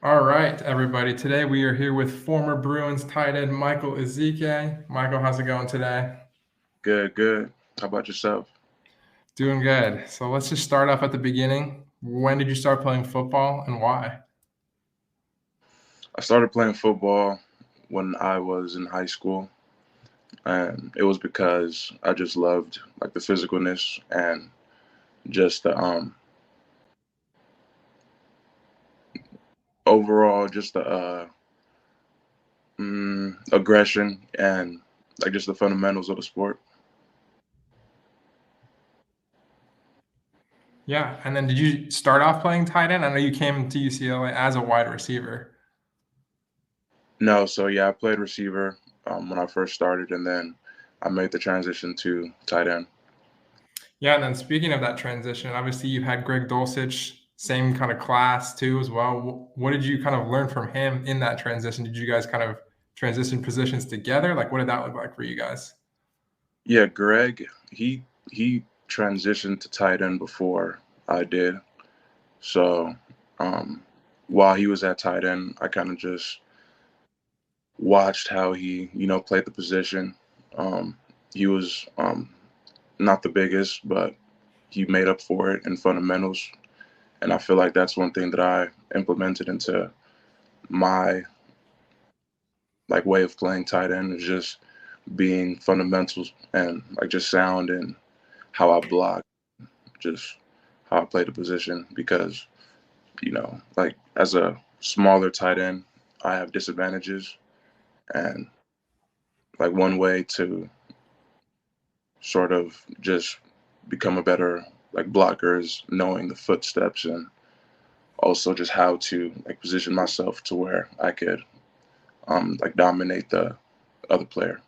All right, everybody. Today we are here with former Bruins tight end Michael Ezeike. Michael, how's it going today? Good, good. How about yourself? Doing good. So let's just start off at the beginning. When did you start playing football and why? I started playing football when I was in high school, and it was because I just loved like the physicalness and just the overall just the aggression and like just the fundamentals of the sport. Yeah, and then did you start off playing tight end? I know you came to UCLA as a wide receiver. No, so yeah, I played receiver when I first started, and then I made the transition to tight end. Yeah, and then speaking of that transition, obviously you had Greg Dulcich, same kind of class too as well. What did you kind of learn from him in that transition? Did you guys kind of transition positions together? Like, what did that look like for you guys? Yeah, Greg, he transitioned to tight end before I did. So um, while he was at tight end, I kind of just watched how he, played the position. Um, he was not the biggest, but he made up for it in fundamentals. And I feel like that's one thing that I implemented into my like way of playing tight end is just being fundamentals and like just sound and how I block, just how I play the position because like as a smaller tight end, I have disadvantages, and like one way to sort of just become a better like blocker is knowing the footsteps and also just how to like position myself to where I could like dominate the other player.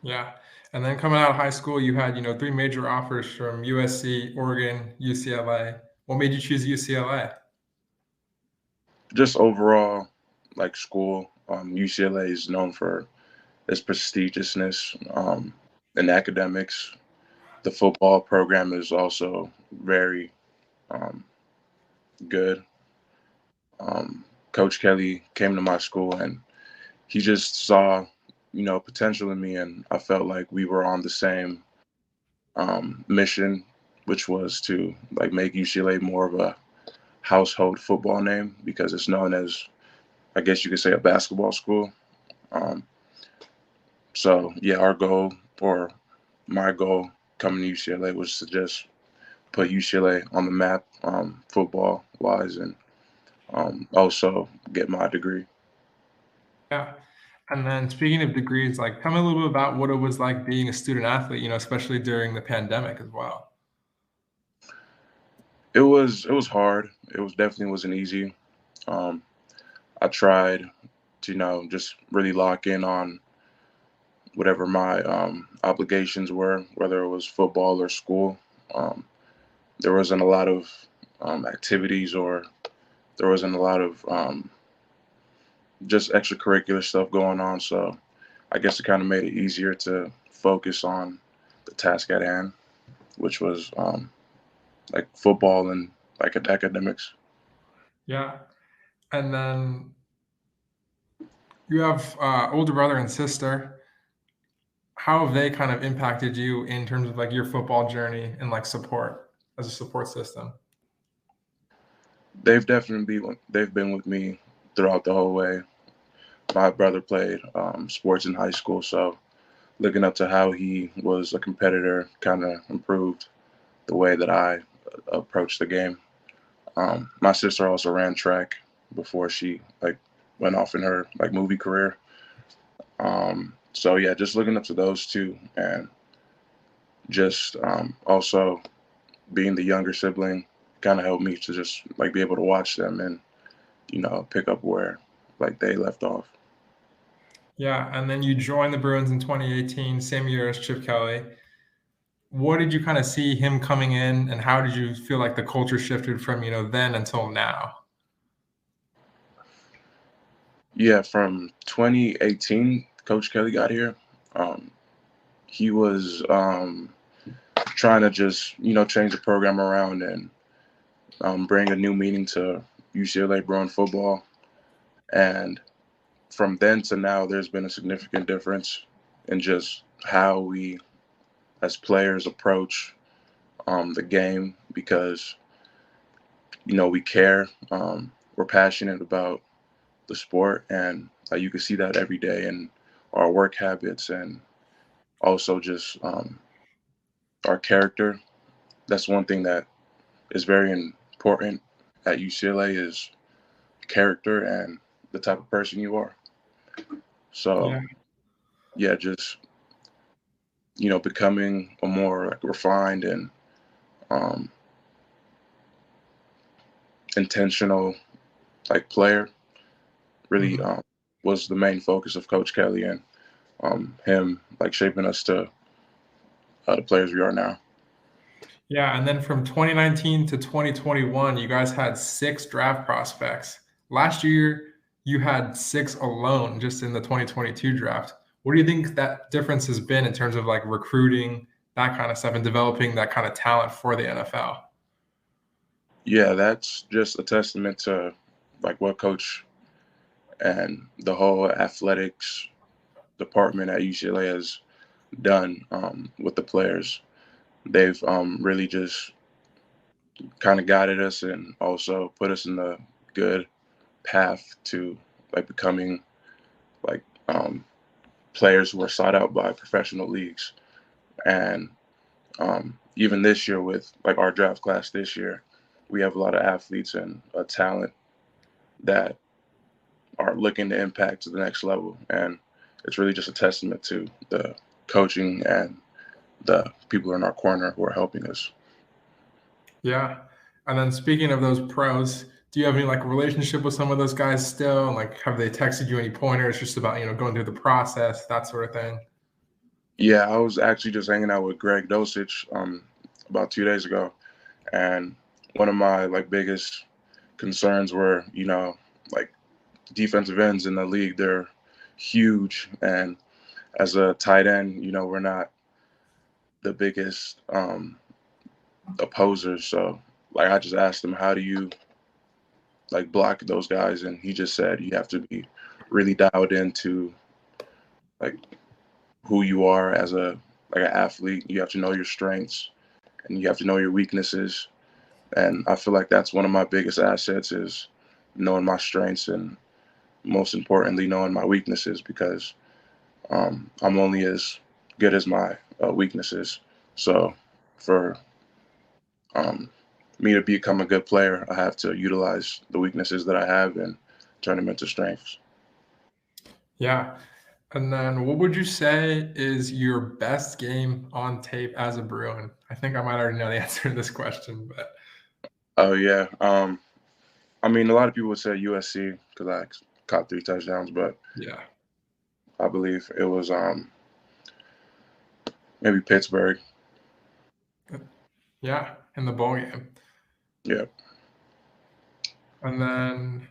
Yeah. And then coming out of high school, you had, three major offers from USC, Oregon, UCLA. What made you choose UCLA? Just overall, like school, UCLA is known for its prestigiousness in academics. The football program is also very um, good. Coach Kelly came to my school and he just saw, potential in me, and I felt like we were on the same mission, which was to like make UCLA more of a household football name because it's known as, I guess you could say, a basketball school. Um, so yeah, our goal or my goal coming to UCLA was to just put UCLA on the map, football wise, and also get my degree. Yeah. And then speaking of degrees, like tell me a little bit about what it was like being a student athlete, especially during the pandemic as well. It was hard. It was definitely wasn't easy. Um, I tried to just really lock in on whatever my obligations were, whether it was football or school. Um, there wasn't a lot of activities or there wasn't a lot of just extracurricular stuff going on. So I guess it kind of made it easier to focus on the task at hand, which was like football and like academics. Yeah. And then you have older brother and sister. How have they kind of impacted you in terms of like your football journey and like support as a support system? They've been with me throughout the whole way. My brother played sports in high school, so looking up to how he was a competitor kind of improved the way that I approached the game. My sister also ran track before she like went off in her like movie career. So yeah, just looking up to those two, and just also being the younger sibling kind of helped me to just like be able to watch them and pick up where like they left off. Yeah. And then you joined the Bruins in 2018, same year as Chip Kelly. What did you kind of see him coming in, and how did you feel like the culture shifted from, then until now? Yeah, from 2018, Coach Kelly got here. Um, he was trying to just change the program around and bring a new meaning to UCLA Bruin football. And from then to now, there's been a significant difference in just how we as players approach the game because, we care. We're passionate about the sport, and you can see that every day in our work habits and also just our character. That's one thing that is very important at UCLA is character and the type of person you are. So, Yeah. yeah, just becoming a more like refined and um, intentional like player really Mhm. was the main focus of Coach Kelly and him like shaping us to the players we are now. Yeah, and then from 2019 to 2021, you guys had 6 draft prospects. Last year, you had 6 alone just in the 2022 draft. What do you think that difference has been in terms of, like, recruiting, that kinda stuff, and developing that kinda talent for the NFL? Yeah, that's just a testament to like what Coach and the whole athletics department at UCLA has done with the players. They've really just kind of guided us and also put us in the good path to like becoming like players who are sought out by professional leagues. And even this year with like our draft class this year, we have a lot of athletes and a talent that are looking to impact to the next level. And it's really just a testament to the coaching and the people in our corner who are helping us. Yeah, and then speaking of those pros, do you have any, like, relationship with some of those guys still? And, like, have they texted you any pointers just about, going through the process, that sort of thing? Yeah, I was actually just hanging out with Greg Dosich about 2 days ago, and one of my like biggest concerns were, like defensive ends in the league. They're huge, and as a tight end, we're not the biggest opposers. So, like, I just asked him, "How do you like block those guys?" And he just said, "You have to be really dialed into like who you are as a like an athlete. You have to know your strengths and you have to know your weaknesses." And I feel like that's one of my biggest assets is knowing my strengths and most importantly knowing my weaknesses because I'm only as good as my weaknesses. So for um, me to become a good player, I have to utilize the weaknesses that I have and turn them into strengths. Yeah. And then what would you say is your best game on tape as a Bruin? I think I might already know the answer to this question, but Oh yeah. I mean, a lot of people would say USC because I caught 3 touchdowns, but yeah. I believe it was maybe Pittsburgh. Yeah, in the bowl game. Yeah. And then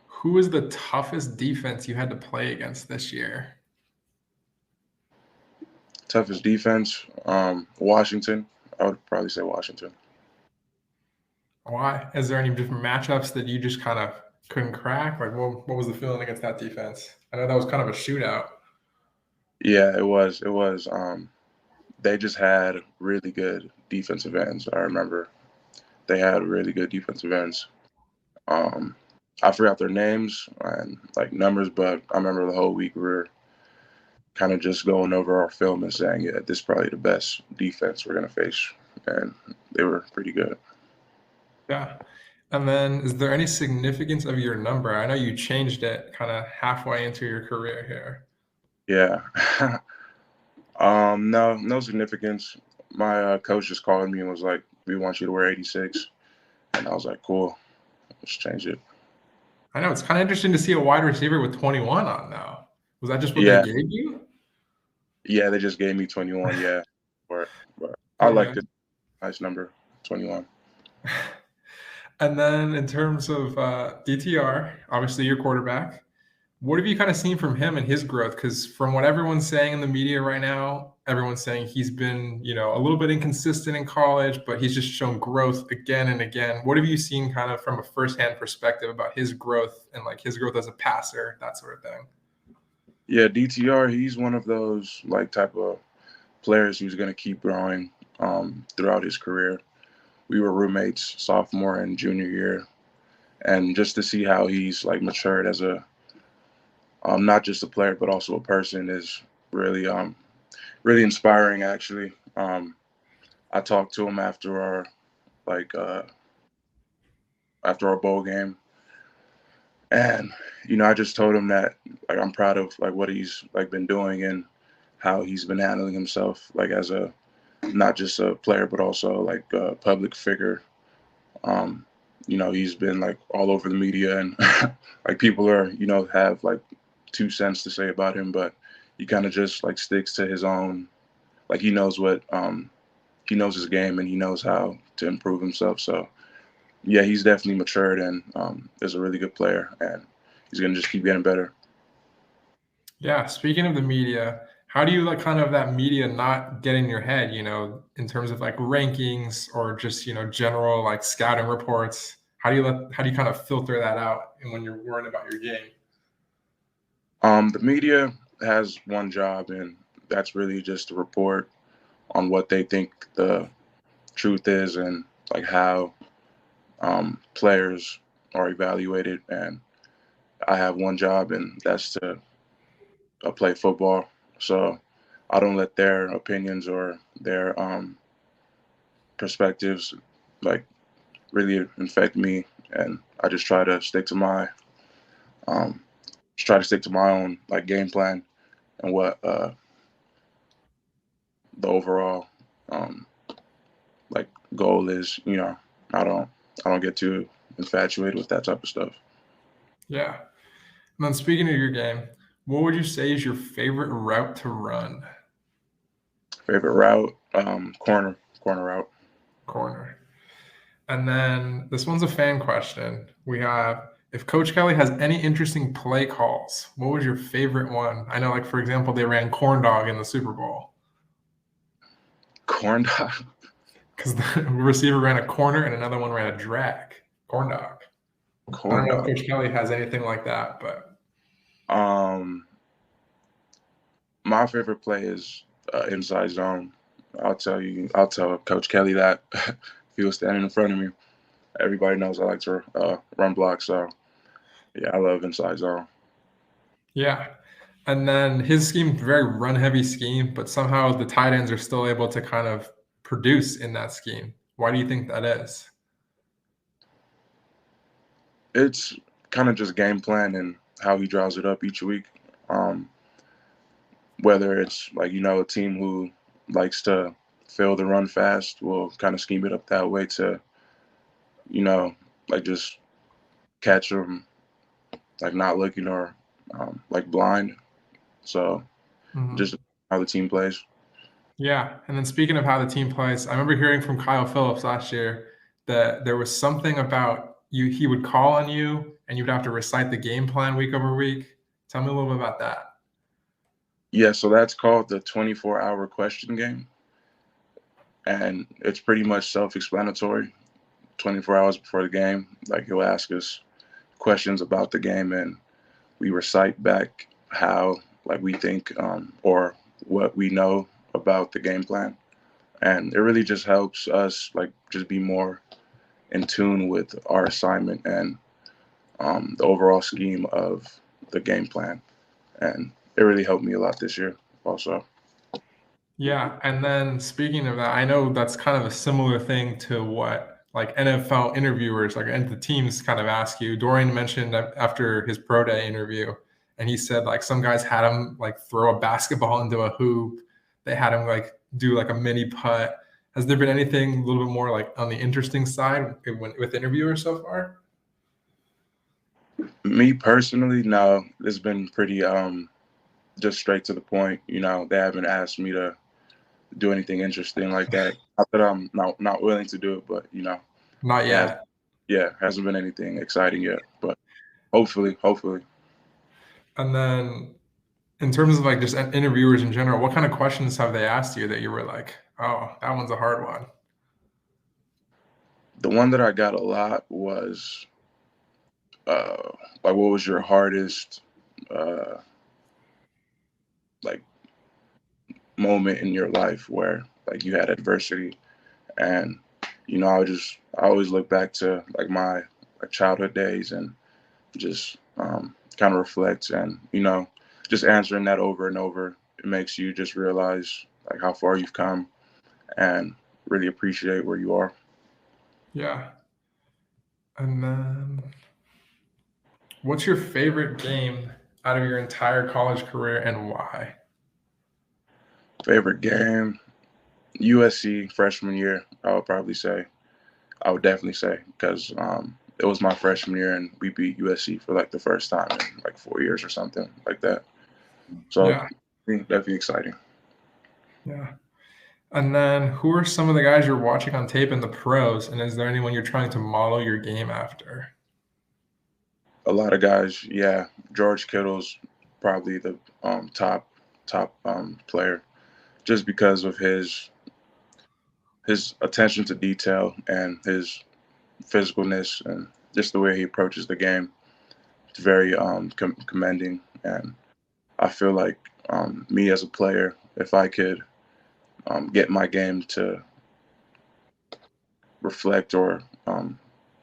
who was the toughest defense you had to play against this year? Toughest defense, Washington. I would probably say Washington. Why? Is there any different matchups that you just kind of couldn't crack? Like, what was the feeling against that defense? I know that was kind of a shootout. Yeah, it was. It was. They just had really good defensive ends. I remember they had really good defensive ends. Um, I forgot their names and like numbers, but I remember the whole week we were kind of just going over our film and saying, "Yeah, this is probably the best defense we're gonna face," and they were pretty good. Yeah. And then is there any significance of your number? I know you changed it kind of halfway into your career here. Yeah. No, no significance. My coach just called me and was like, "We want you to wear 86," and I was like, "Cool, let's change it." I know it's kind of interesting to see a wide receiver with 21 on now. Was that just what they Yeah, gave you? yeah, they just gave me 21. Yeah, but I Okay. liked it. Nice number, 21. And then in terms of DTR, obviously your quarterback, what have you kind of seen from him and his growth? Because from what everyone's saying in the media right now, everyone's saying he's been, a little bit inconsistent in college, but he's just shown growth again and again. What have you seen kind of from a firsthand perspective about his growth and like his growth as a passer, that sort of thing? Yeah, DTR, he's one of those like type of players who's going to keep growing throughout his career. We were roommates sophomore and junior year, and just to see how he's like matured as a not just a player but also a person is really really inspiring. Actually, I talked to him after our like after our bowl game, and I just told him that like I'm proud of like what he's like been doing and how he's been handling himself like as a not just a player but also like a public figure. Um, he's been like all over the media and like people are have like 2 cents to say about him, but he kind of just like sticks to his own. Like he knows his game and he knows how to improve himself. So yeah, he's definitely matured and is a really good player, and he's gonna just keep getting better. Yeah, speaking of the media, how do you like kind of that media not get in your head, in terms of like rankings or just, general like scouting reports? How do you kind of filter that out and when you're worrying about your game? The media has one job, and that's really just to report on what they think the truth is and like how players are evaluated. And I have one job, and that's to play football. So I don't let their opinions or their perspectives like really affect me, and I just try to stick to my um, own like game plan and what the overall um, like goal is. I don't I don't get too infatuated with that type of stuff. Yeah. And then speaking of your game, what would you say is your favorite route to run? Favorite route, corner route. Corner. And then this one's a fan question. We have, if Coach Kelly has any interesting play calls, what was your favorite one? I know, like, for example, they ran corn dog in the Super Bowl Corn dog. because the receiver ran a corner and another one ran a drag. Corn dog. I don't Corn know if dog. Coach Kelly has anything like that, but Um, my favorite play is inside zone. I'll tell Coach Kelly that if he was standing in front of me. Everybody knows I like to run block, so yeah, I love inside zone. yeah. And then his scheme, very run heavy scheme, but somehow the tight ends are still able to kind of produce in that scheme. Why do you think that is? It's kind of just game plan and how he draws it up each week. Um, whether it's like a team who likes to fill the run fast will kind of scheme it up that way to you know like just catch them like not looking or like blind. So Mhm. just how the team plays. Yeah, and then speaking of how the team plays, I remember hearing from Kyle Phillips last year that there was something about you he would call on you and you'd have to recite the game plan week over week. Tell me a little bit about that. Yeah, so that's called the 24-hour question game, and it's pretty much self-explanatory. 24 hours before the game, like he'll ask us questions about the game, and we recite back how like we think or what we know about the game plan, and it really just helps us like just be more in tune with our assignment and the overall scheme of the game plan, and it really helped me a lot this year also. Yeah, and then speaking of that, I know that's kind of a similar thing to what like NFL interviewers, like and the teams kind of ask you. Dorian mentioned that after his pro day interview, and he said like some guys had him like throw a basketball into a hoop. They had him like do like a mini putt. Has there been anything a little bit more like on the interesting side with interviewers so far? Me personally, no, it's been pretty just straight to the point. They haven't asked me to do anything interesting like that. Not that I'm not willing to do it, but Not it has yet. yeah, hasn't been anything exciting yet. But hopefully. And then in terms of like just interviewers in general, what kind of questions have they asked you that you were like, oh, that one's a hard one? The one that I got a lot was uh, like, what was your hardest uh, like moment in your life where like you had adversity? And I always look back to like my like childhood days and just kind of reflect, and just answering that over and over, it makes you just realize like how far you've come and really appreciate where you are. Yeah. And then what's your favorite game out of your entire college career and why? Favorite game, USC freshman year, I would definitely say, because it was my freshman year and we beat USC for like the first time in like 4 years or something like that. So Yeah. definitely exciting. Yeah. And then who are some of the guys you're watching on tape in the pros? And is there anyone you're trying to model your game after? A lot of guys, yeah. George Kittle's probably the top player, just because of his attention to detail and his physicalness and just the way he approaches the game. It's very commending, and I feel like me as a player, if I could get my game to reflect or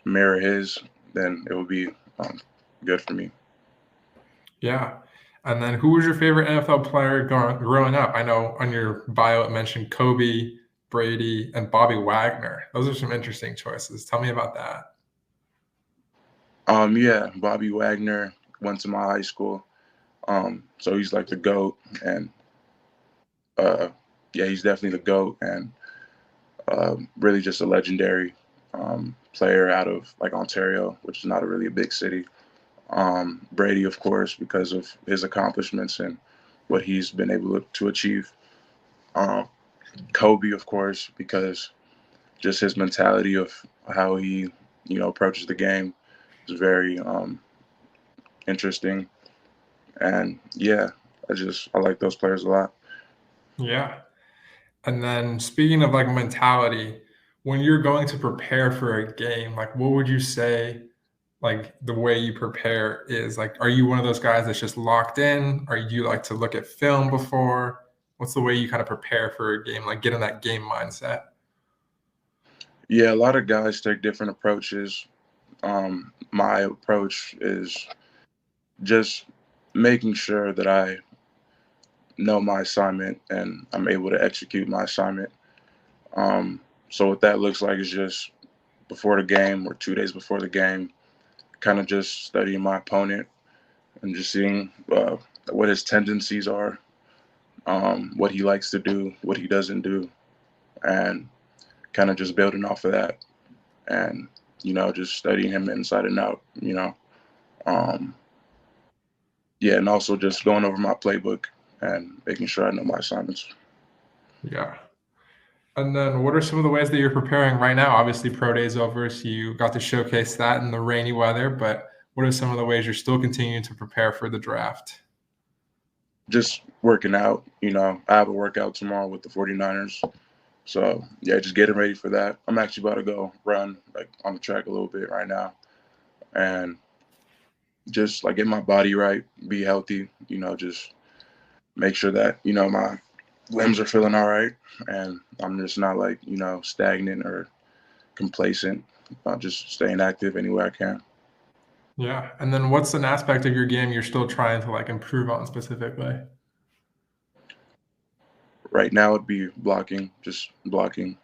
mirror his, then it would be um, good for me. Yeah. And then who was your favorite NFL player growing up? I know on your bio it mentioned Kobe, Brady, and Bobby Wagner. Those are some interesting choices. Tell me about that. Yeah, Bobby Wagner went to my high school, so he's like the goat, and uh, yeah, he's definitely the goat, and really just a legendary player out of like Ontario, which is not really a big city. Brady, of course, because of his accomplishments and what he's been able to achieve. Um, Kobe, of course, because just his mentality of how he, approaches the game is very interesting. And yeah, I like those players a lot. Yeah. And then speaking of like mentality, when you're going to prepare for a game, like what would you say like the way you prepare is? Like, are you one of those guys that's just locked in? Or do you like to look at film before? What's the way you kind of prepare for a game, like get in that game mindset? Yeah, a lot of guys take different approaches. My approach is just making sure that I know my assignment and I'm able to execute my assignment. So what that looks like is just before the game or 2 days before the game, kind of just studying my opponent and just seeing what his tendencies are, what he likes to do, what he doesn't do, and kind of just building off of that, and just studying him inside and out. Um, yeah, and also just going over my playbook and making sure I know my assignments. Yeah. And then what are some of the ways that you're preparing right now? Obviously, pro day's over, so you got to showcase that in the rainy weather, but what are some of the ways you're still continuing to prepare for the draft? Just working out. I have a workout tomorrow with the 49ers. So yeah, just getting ready for that. I'm actually about to go run like on the track a little bit right now, and just like get my body right, be healthy. Just make sure that my limbs are feeling all right, and I'm just not like stagnant or complacent. Just staying active any way I can. Yeah. And then what's an aspect of your game you're still trying to like improve on specifically? Right now, it'd be blocking, just blocking.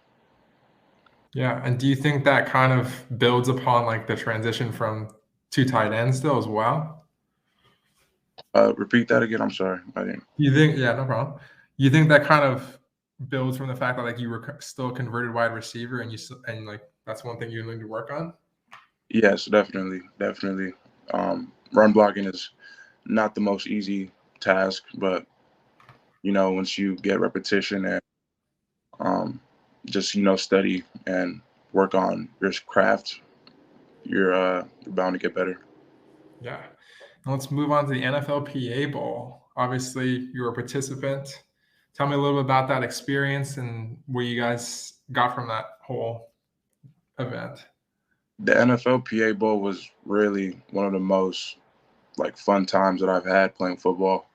Yeah. And do you think that kind of builds upon like the transition from two tight ends still as well? Repeat that again. I'm sorry. I didn't. You think, yeah, no problem. You think that kind of builds from the fact that like you were still a converted wide receiver and and like that's one thing you need to work on? Yes, definitely, definitely. Run blocking is not the most easy task, but once you get repetition and um, just study and work on your craft, you're bound to get better. Yeah. Now let's move on to the NFLPA Bowl. Obviously, you were a participant. Tell me a little bit about that experience and what you guys got from that whole event. The NFLPA Bowl was really one of the most like fun times that I've had playing football.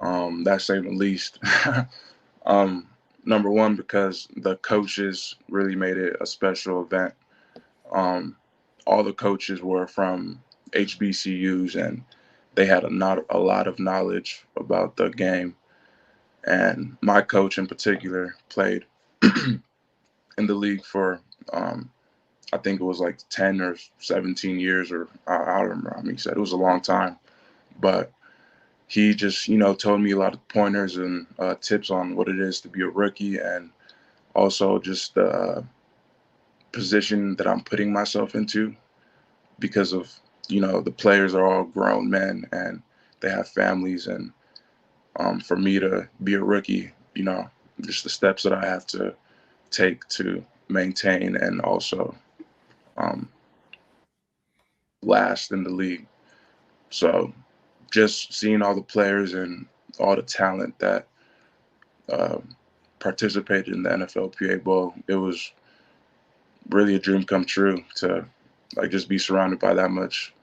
That's saying the least. um, Number one, because the coaches really made it a special event. Um, all the coaches were from HBCUs, and they had not a lot of knowledge about the game. And my coach in particular played in the league for I think it was like 10 or 17 years, or I don't remember how many he said. It was a long time, but he just told me a lot of pointers and tips on what it is to be a rookie, and also just the position that I'm putting myself into, because of the players are all grown men and they have families, and for me to be a rookie, just the steps that I have to take to maintain and also um, last in the league. So just seeing all the players and all the talent that uh, participated in the NFLPA Bowl, it was really a dream come true to like just be surrounded by that much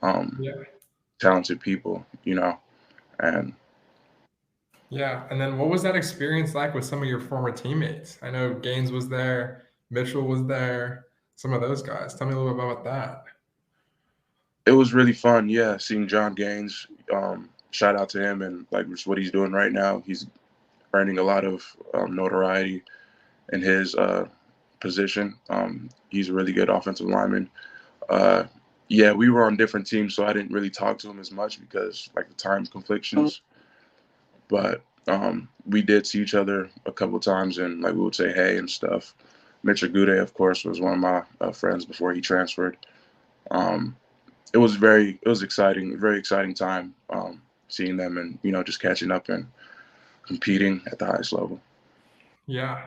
um, Yeah. talented people, and Yeah. And then what was that experience like with some of your former teammates? I know Gaines was there, Mitchell was there, some of those guys. Tell me a little bit about that. it was really fun. Yeah, seeing John Gaines. Shout out to him and like just what he's doing right now. He's earning a lot of notoriety in his position. He's a really good offensive lineman. Uh, yeah, we were on different teams, so I didn't really talk to him as much because like the time conflictions. But we did see each other a couple of times, and like we would say hey and stuff. Mitch Agude, of course, was one of my friends before he transferred. Um, it was exciting, very exciting time seeing them and just catching up and competing at the highest level. Yeah.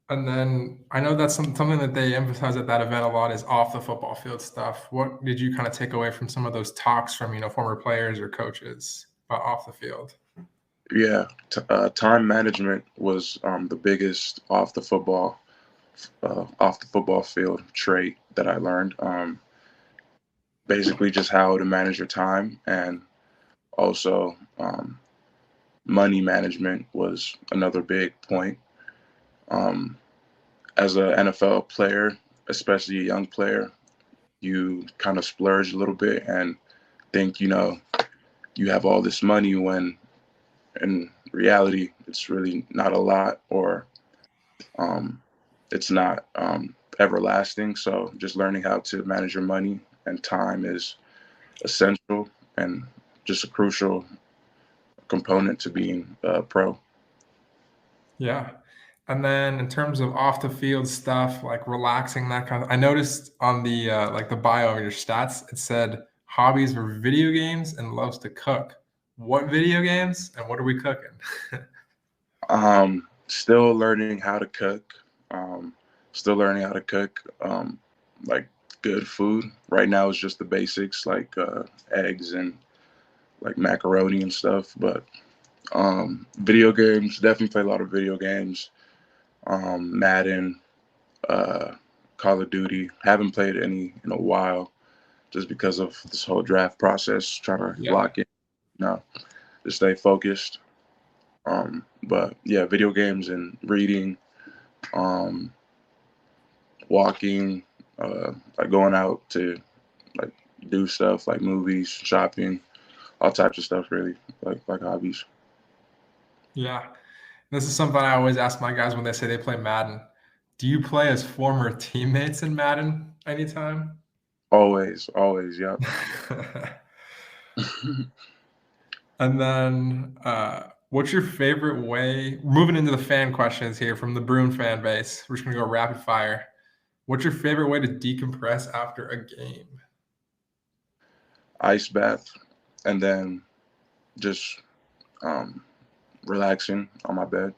And then I know that's something that they emphasize at that event a lot is off the football field stuff. What did you kind of take away from some of those talks from, former players or coaches about off the field? Yeah, time management was the biggest off the football field trait that I learned. Basically, just how to manage your time, and also money management was another big point. Um, as an NFL player, especially a young player, you kind of splurge a little bit and think you have all this money when in reality it's really not a lot, or um, it's not everlasting. So just learning how to manage your money and time is essential and just a crucial component to being a pro. Yeah. And then in terms of off the field stuff, like relaxing, that kind of, I noticed on the like the bio of your stats, it said hobbies were video games and loves to cook. What video games and what are we cooking? Still learning how to cook. Um, Still learning how to cook like good food. Right now it's just the basics like eggs and like macaroni and stuff. But video games, definitely play a lot of video games. Madden, uh, Call of Duty. Haven't played any in a while just because of this whole draft process, trying to Yeah. lock in, to stay focused. But yeah, video games and reading, um, walking, like going out to like do stuff like movies, shopping, all types of stuff really, like hobbies. Yeah. This is something I always ask my guys when they say they play Madden. Do you play as former teammates in Madden anytime? Always, always, yep. And then, what's your favorite way moving into the fan questions here from the Bruin fan base, we're just gonna go rapid fire. What's your favorite way to decompress after a game? Ice bath, and then just um, relaxing on my bed.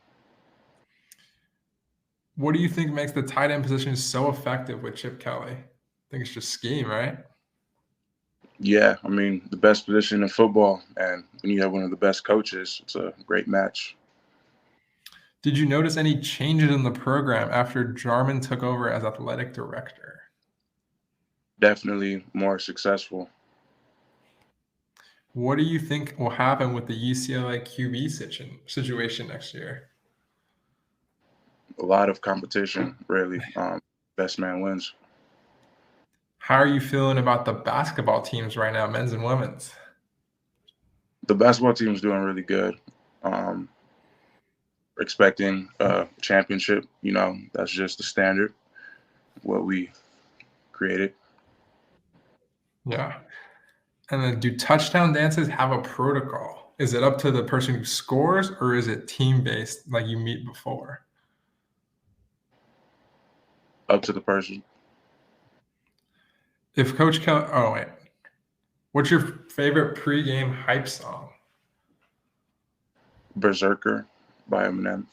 What do you think makes the tight end position so effective with Chip Kelly? I think it's just scheme, right? Yeah, I mean, the best position in football, and when you have one of the best coaches, it's a great match. Did you notice any changes in the program after Jarman took over as athletic director? Definitely more successful. What do you think will happen with the UCLA QB situation next year? A lot of competition, really. Best man wins. How are you feeling about the basketball teams right now, men's and women's? The basketball team is doing really good. Um, Expecting a championship, that's just the standard, what we created. Yeah. And then do touchdown dances have a protocol? Is it up to the person who scores or is it team-based like you meet before? Up to the person. If Coach Kelly, oh wait, what's your favorite pregame hype song? Berserker by Eminem.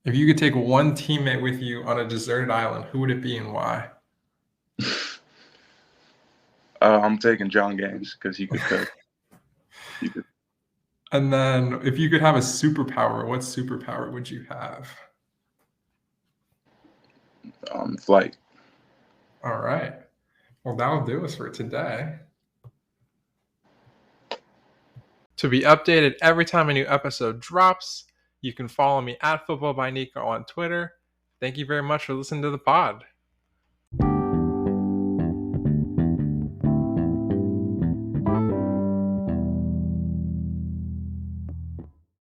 If you could take one teammate with you on a deserted island, who would it be and why? I'm taking John Gaines because he could cook. He could And then if you could have a superpower, what superpower would you have? flight. All right. Well, that'll do us for today. To be updated every time a new episode drops, you can follow me at Football by Nico on Twitter. Thank you very much for listening to the pod.